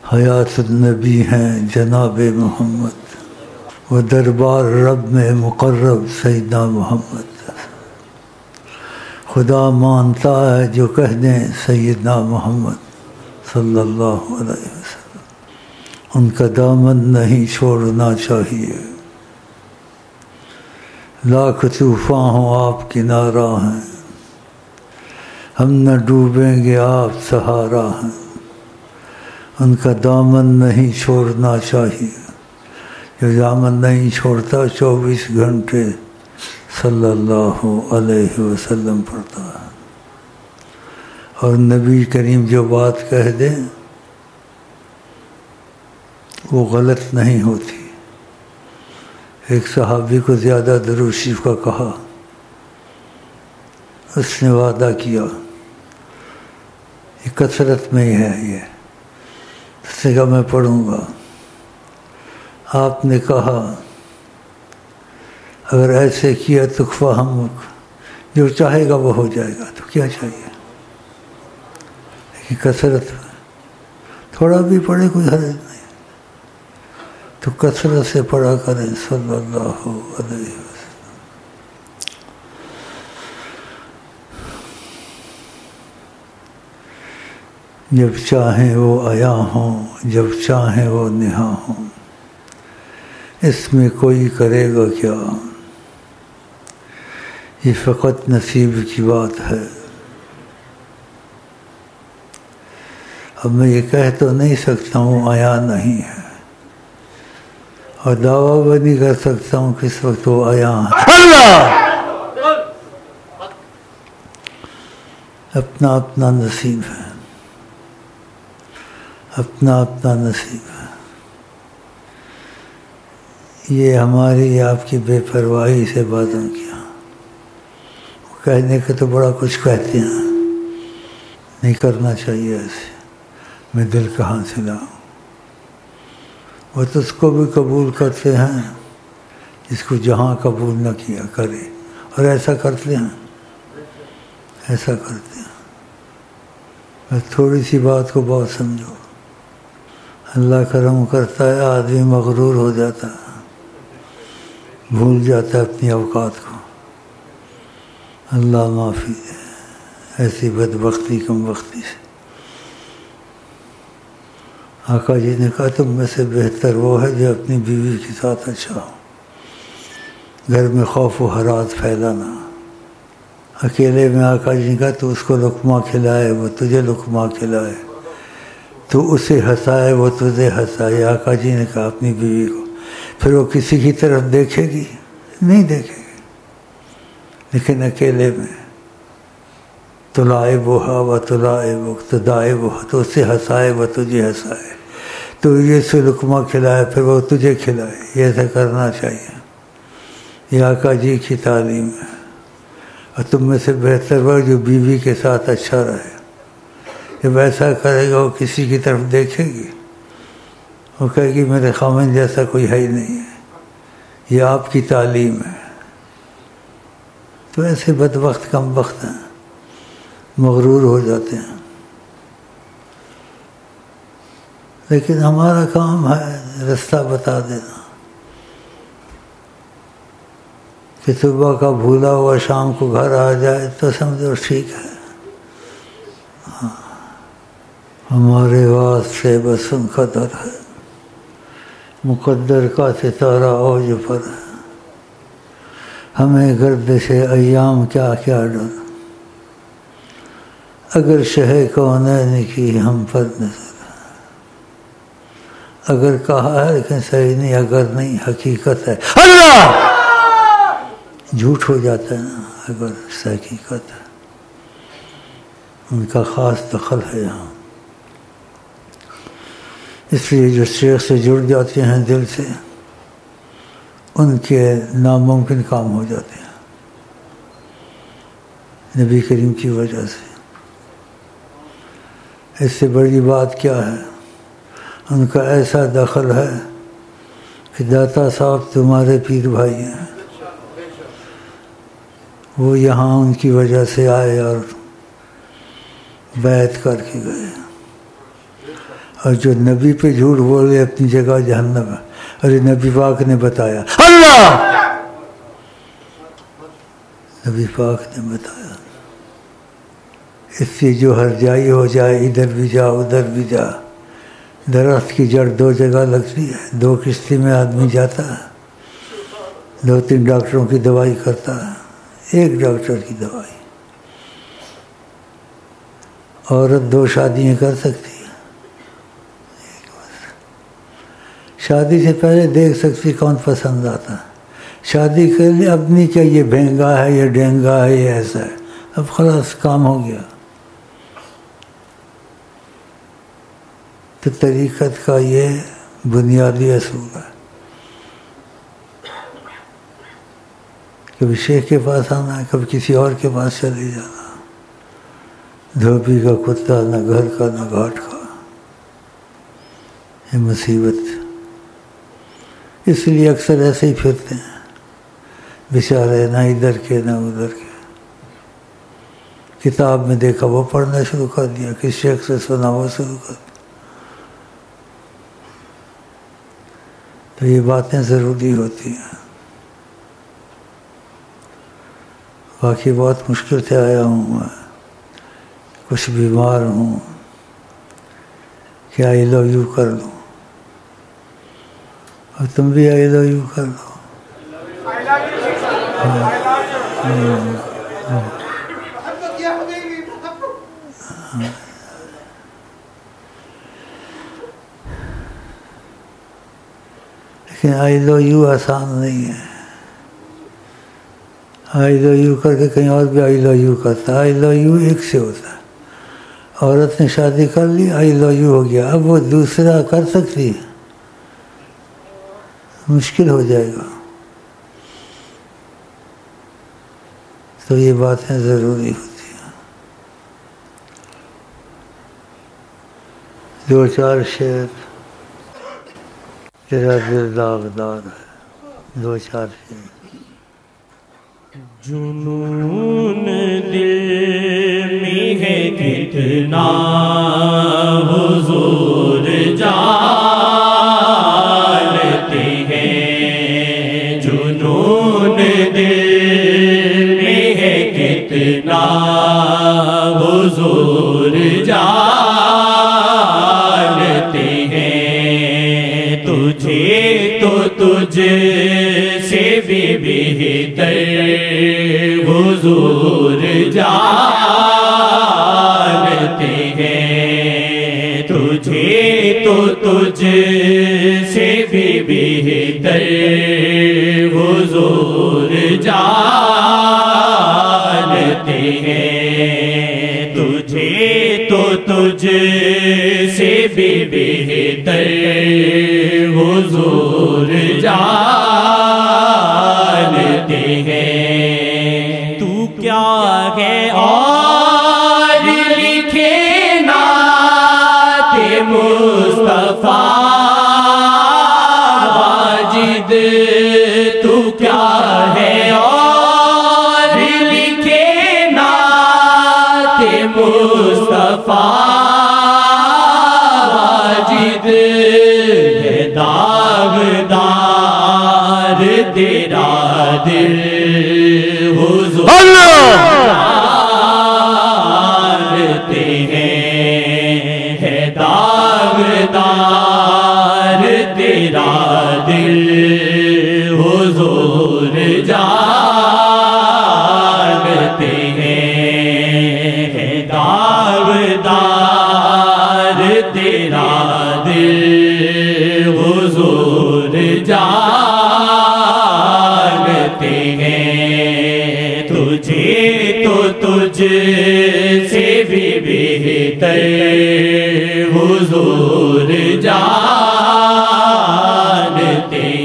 حیات النبی ہیں جناب محمد، وہ دربار رب میں مقرب سیدنا محمد۔ خدا مانتا ہے جو کہہ دیں سیدنا محمد صلی اللہ علیہ وسلم، ان کا دامن نہیں چھوڑنا چاہیے۔ لاکھ طوفان ہوں آپ کنارہ ہیں، ہم نہ ڈوبیں گے آپ سہارا ہیں، ان کا دامن نہیں چھوڑنا چاہیے۔ جو دامن نہیں چھوڑتا 24 گھنٹے صلی اللہ علیہ وسلم پڑھتا ہے، اور نبی کریم جو بات کہہ دے وہ غلط نہیں ہوتی۔ ایک صحابی کو زیادہ درود شریف کا کہا، اس نے وعدہ کیا، یہ کثرت میں ہی ہے، یہ اس نے کہا میں پڑھوں گا۔ آپ نے کہا اگر ایسے کیا تو فہم جو چاہے گا وہ ہو جائے گا، تو کیا چاہیے؟ لیکن کثرت تھوڑا بھی پڑھے کوئی حرج نہیں، تو کثرت سے پڑھا کریں صلی اللہ علیہ وسلم۔ جب چاہیں وہ عیا ہوں، جب چاہیں وہ نہا ہوں، اس میں کوئی کرے گا کیا، یہ فقط نصیب کی بات ہے۔ اب میں یہ کہہ تو نہیں سکتا ہوں عیا نہیں ہے، اور دعویٰ بھی نہیں کر سکتا ہوں کس وقت وہ عیا ہے۔ اللہ اپنا اپنا نصیب ہے، اپنا اپنا نصیب ہے۔ یہ ہماری آپ کی بے پرواہی سے باتوں کیا، کہنے کے تو بڑا کچھ کہتے ہیں، نہیں کرنا چاہیے ایسے، میں دل کہاں سے لاؤں۔ وہ تو اس کو بھی قبول کرتے ہیں جس کو جہاں قبول نہ کیا کرے، اور ایسا کرتے ہیں، ایسا کرتے ہیں۔ بس تھوڑی سی بات کو بہت سمجھو، اللہ کرم کرتا ہے، آدمی مغرور ہو جاتا ہے، بھول جاتا ہے اپنی اوقات کو۔ اللہ معافی دے ایسی بدبختی کم وقتی سے۔ آقا جی نے کہا تم میں سے بہتر وہ ہے جو اپنی بیوی کے ساتھ اچھا ہو، گھر میں خوف و حراس پھیلانا۔ اکیلے میں آقا جی نے کہا تو اس کو لقمہ کھلائے، وہ تجھے لقمہ کھلائے، تو اسے ہنسائے، وہ تجھے ہنسائے۔ آقا جی نے کہا اپنی بیوی کو، پھر وہ کسی کی طرف دیکھے گی؟ نہیں دیکھے گی، لیکن اکیلے میں تلائبھا و تلائبک، تدائبھا، تو اسے ہنسائے، وہ تجھے ہنسائے، تو یہ سے لقمہ کھلائے، پھر وہ تجھے کھلائے۔ یہ ایسا کرنا چاہیے، یہ آقا جی کی تعلیم ہے۔ اور تم میں سے بہتر وہ جو بیوی کے ساتھ اچھا رہے۔ جب ایسا کرے گا وہ کسی کی طرف دیکھے گی، وہ کہے گی میرے خامن جیسا کوئی ہے ہی نہیں ہے، یہ آپ کی تعلیم ہے۔ تو ایسے بدبخت کم وقت ہیں، مغرور ہو جاتے ہیں۔ لیکن ہمارا کام ہے رستہ بتا دینا، کہ صبح کا بھولا ہوا شام کو گھر آ جائے تو سمجھو ٹھیک ہے۔ ہمارے واسطے بس ان کا در ہے، مقدر کا ستارہ اوج پر ہے، ہمیں گردش ایام کیا کیا ڈر، اگر شہ کونین کی ہم پر نظر ہے۔ اگر کہا ہے لیکن صحیح نہیں، اگر نہیں حقیقت ہے۔ اللہ جھوٹ ہو جاتا ہے نا اگر حقیقت ہے، ان کا خاص دخل ہے یہاں۔ اس لیے جو شیخ سے جڑ جاتے ہیں دل سے، ان کے ناممکن کام ہو جاتے ہیں نبی کریم کی وجہ سے۔ اس سے بڑی بات کیا ہے؟ ان کا ایسا دخل ہے کہ داتا صاحب تمہارے پیر بھائی ہیں، وہ یہاں ان کی وجہ سے آئے اور بیعت کر کے گئے، اور جو نبی پہ جھوٹ بولے اپنی جگہ جہنم ہے. اور یہ نبی پاک نے بتایا. اللہ نبی پاک نے بتایا. اس سے جو ہر جائی ہو جائے، ادھر بھی جا ادھر بھی جا. درخت کی جڑ دو جگہ لگتی ہے، 2 کشتی میں آدمی جاتا ہے، 2-3 ڈاکٹروں کی دوائی کرتا ہے، 1 ڈاکٹر کی دوائی. عورت 2 شادیاں کر سکتی ہے، شادی سے پہلے دیکھ سکتی کون پسند آتا ہے. شادی کر لی، اب نہیں کہ یہ بھینگا ہے، یہ ڈینگا ہے، یہ ایسا ہے. اب خلاص کام ہو گیا. تو طریقت کا یہ بنیادی اصول ہے. کبھی شیخ کے پاس آنا ہے، کبھی کسی اور کے پاس چلے جانا. دھوبی کا کتا نہ گھر کا نہ گھاٹ کا. یہ مصیبت. اس لیے اکثر ایسے ہی پھرتے ہیں بیچارے، نہ ادھر کے نہ ادھر کے. کتاب میں دیکھا وہ پڑھنا شروع کر دیا، کس شیخ سے سنا وہ شروع کر دیا. تو یہ باتیں ضروری ہوتی ہیں. باقی بہت مشکل سے آیا ہوں میں، کچھ بیمار ہوں کہ آئی لو یو کر لوں، اور تم بھی آئی لو یو کر لو. لیکن آئی لو یو آسان نہیں ہے. آئی لو یو کر کے کہیں اور بھی آئی لو یو کرتا. آئی لو یو ایک سے ہوتا ہے. عورت نے شادی کر لی، آئی لو یو ہو گیا. اب وہ دوسرا کر سکتی ہے؟ مشکل ہو جائے گا. تو یہ باتیں ضروری ہوتی ہیں. 2-4 شعر. تیرا دل داغدار ہے. 2-4 شعر. جنون دل میں ہے کتنا حضور جانتے ہیں. جنون دل میں ہے کتنا حضور جانتے ہیں. تجھے تو تجھ سے بھی بہتر حضور جانتے ہیں. تجھے تو تجھ سے بھی بہتر حضور جانتے ہیں. تجھے تو تجھ سے بھی بہتر حضور جانتے ہیں. تو کیا ہے اور لکھے نعت مصطفیٰ واجد. تو کیا ہے اور لکھے نعت مصطفیٰ واجد. ہے داغدار تیرا دل حضور جانتے ہیں. ہے داغدار تیرا دل حضور جانتے ہیں. ہے داغدار تیرا دل حضور جانتے ہیں. تجھے تو تجھ سے بھی بہتر حضور جانتے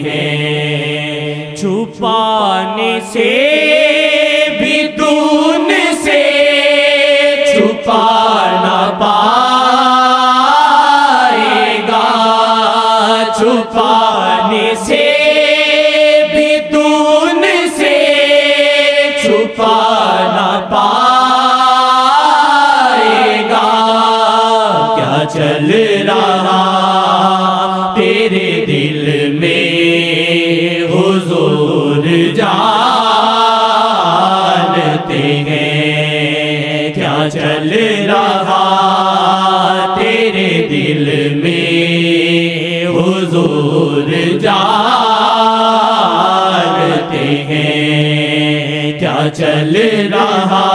ہیں. چھپانے سے بھی دون سے چھپا نہ پائے گا. چھپانے سے بھی دون سے چھپا نہ پائے گا. کیا چل رہا میں حضور جانتے ہیں کیا چل رہا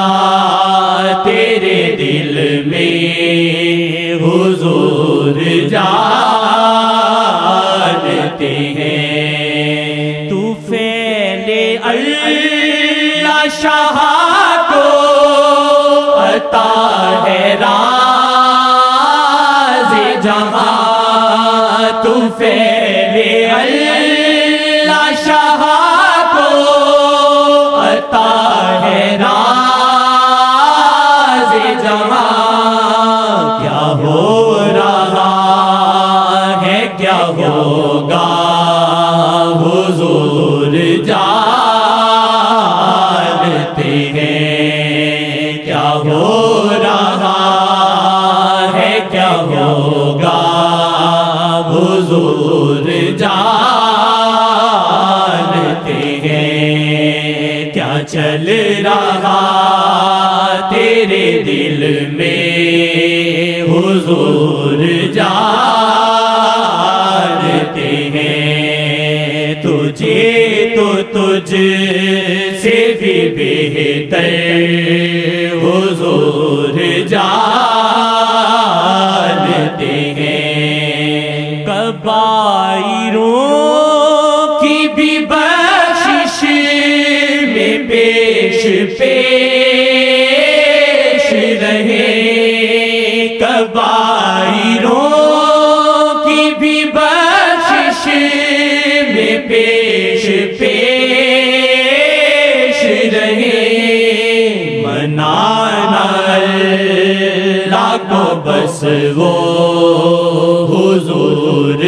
تیرے دل میں حضور جانتے ہیں تو فعل اللہ شاہ کو عطا ہے راز جہاں تو فعل اللہ شاہ کو عطا ہے راز جہاں کیا ہو رہا ہے کیا ہوگا حضور جانتے ہیں کیا ہو رہا ہے کیا ہوگا حضور جانتے ہیں کیا چل رہا تیرے دل میں حضور جانتے ہیں تجھے تو تجھ سے بھی بہتر حضور جانتے ہیں کبائروں کی بھی بخشش میں پیش پیش رہے کبائروں کی بھی بخشش میں پیش پیش رہے منانا اللہ کو بس وہ حضور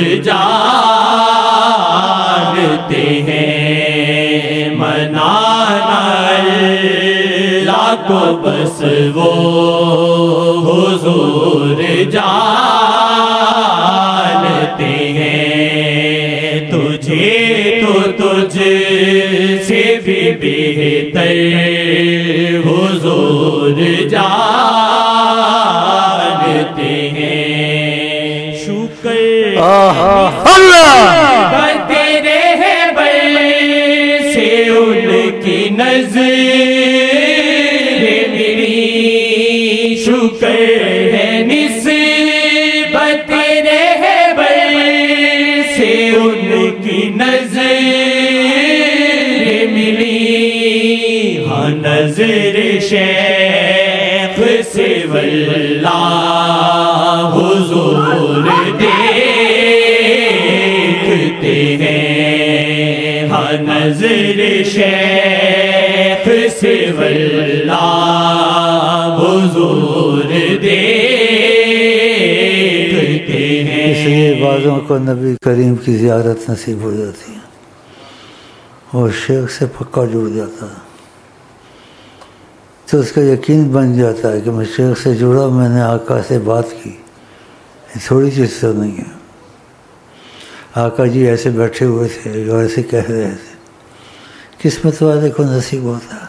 جانتے ہیں منانا اللہ کو بس وہ حضور جانتے ہیں تجھے تو تجھ سے بھی بہتر حضور جانتے ہیں شکر تیرے بل سے ان کی نظر میری شکر ہے نسبت تیرے بل سے ان کی نظر ملی ہاں نظر شیخ سے واللہ حضور دیکھتے ہیں ہاں نظر شیخ سے واللہ حضور دیکھتے ہیں اس لیے بعضوں کو نبی کریم کی زیارت نصیب ہو جاتی ہے اور شیخ سے پکا جڑ جاتا ہے تو اس کا یقین بن جاتا ہے کہ میں شیخ سے جڑا میں نے آقا سے بات کی یہ تھوڑی چیز تو نہیں ہے آقا جی ایسے بیٹھے ہوئے تھے جو ایسے کہہ رہے تھے قسمت والے کو نصیب ہوتا ہے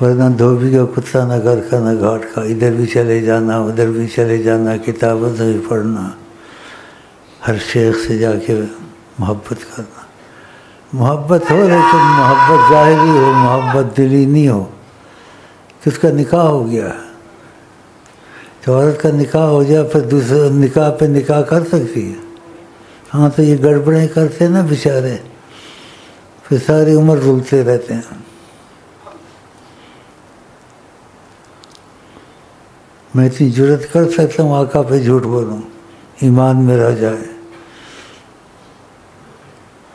ورنہ دھوبی کا کتا نہ گھر کا نہ گھاٹ کا ادھر بھی چلے جانا ادھر بھی چلے جانا کتابوں سے بھی پڑھنا ہر شیخ سے جا کے محبت کرنا محبت ہو لیکن محبت ظاہری ہو محبت دلی نہیں ہو کہ اس کا نکاح ہو گیا تو عورت کا نکاح ہو جائے پھر دوسرے نکاح پہ نکاح کر سکتی ہے ہاں تو یہ گڑبڑیں کرتے نا بیچارے پھر ساری عمر رلتے رہتے ہیں میں اتنی جرت کر سکتا ہوں آقا پہ جھوٹ بولوں ایمان میرا جائے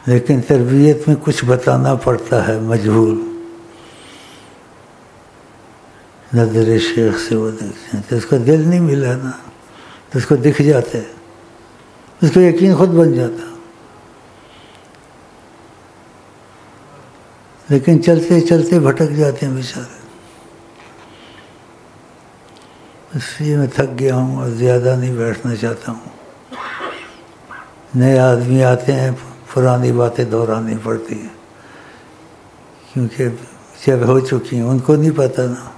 لیکن تربیت میں کچھ بتانا پڑتا ہے مجبور نظر شیخ سے وہ دیکھتے ہیں تو اس کا دل نہیں ملا نا تو اس کو دکھ جاتا ہے اس کو یقین خود بن جاتا لیکن چلتے چلتے بھٹک جاتے ہیں بیچارے اس لیے میں تھک گیا ہوں اور زیادہ نہیں بیٹھنا چاہتا ہوں نئے آدمی آتے ہیں پرانی باتیں دہرانی پڑتی ہیں کیونکہ جب ہو چکی ہیں ان کو نہیں پتہ نا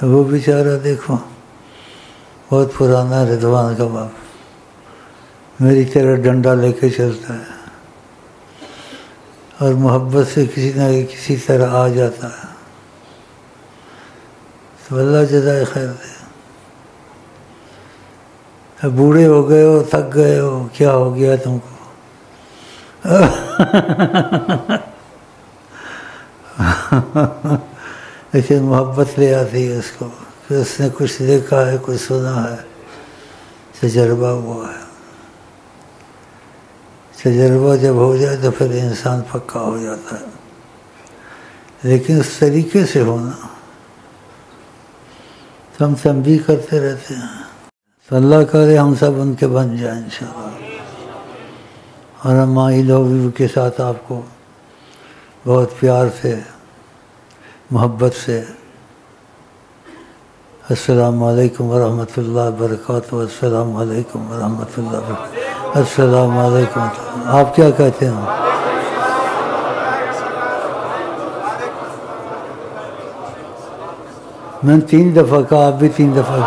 وہ بیچارہ دیکھو بہت پرانا رضوان کا باپ میری طرح ڈنڈا لے کے چلتا ہے اور محبت سے کسی نہ کسی طرح آ جاتا ہے، تو اللہ جزائے خیر دے۔ بوڑھے ہو گئے ہو، تھک گئے ہو، کیا ہو گیا تم کو؟ لیکن محبت لے آتی ہے اس کو کہ اس نے کچھ دیکھا ہے، کچھ سنا ہے، تجربہ ہوا ہے۔ تجربہ جب ہو جائے تو پھر انسان پکا ہو جاتا ہے، لیکن اس طریقے سے ہونا۔ تو ہم تنبیہ کرتے رہتے ہیں، تو اللہ کرے ہم سب ان کے بن جائیں انشاءاللہ۔ اور ہم آئی لو یو کے ساتھ آپ کو بہت پیار سے، محبت سے السلام علیکم ورحمۃ اللہ وبرکاتہ۔ السلام علیکم ورحمۃ اللہ وبرکاتہ۔ السلام علیکم۔ آپ کیا کہتے ہیں؟ میں 3 دفعہ کہا، آپ بھی 3 دفعہ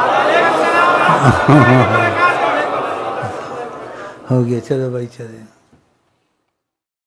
ہو گیا۔ چلو بھائی چلیں۔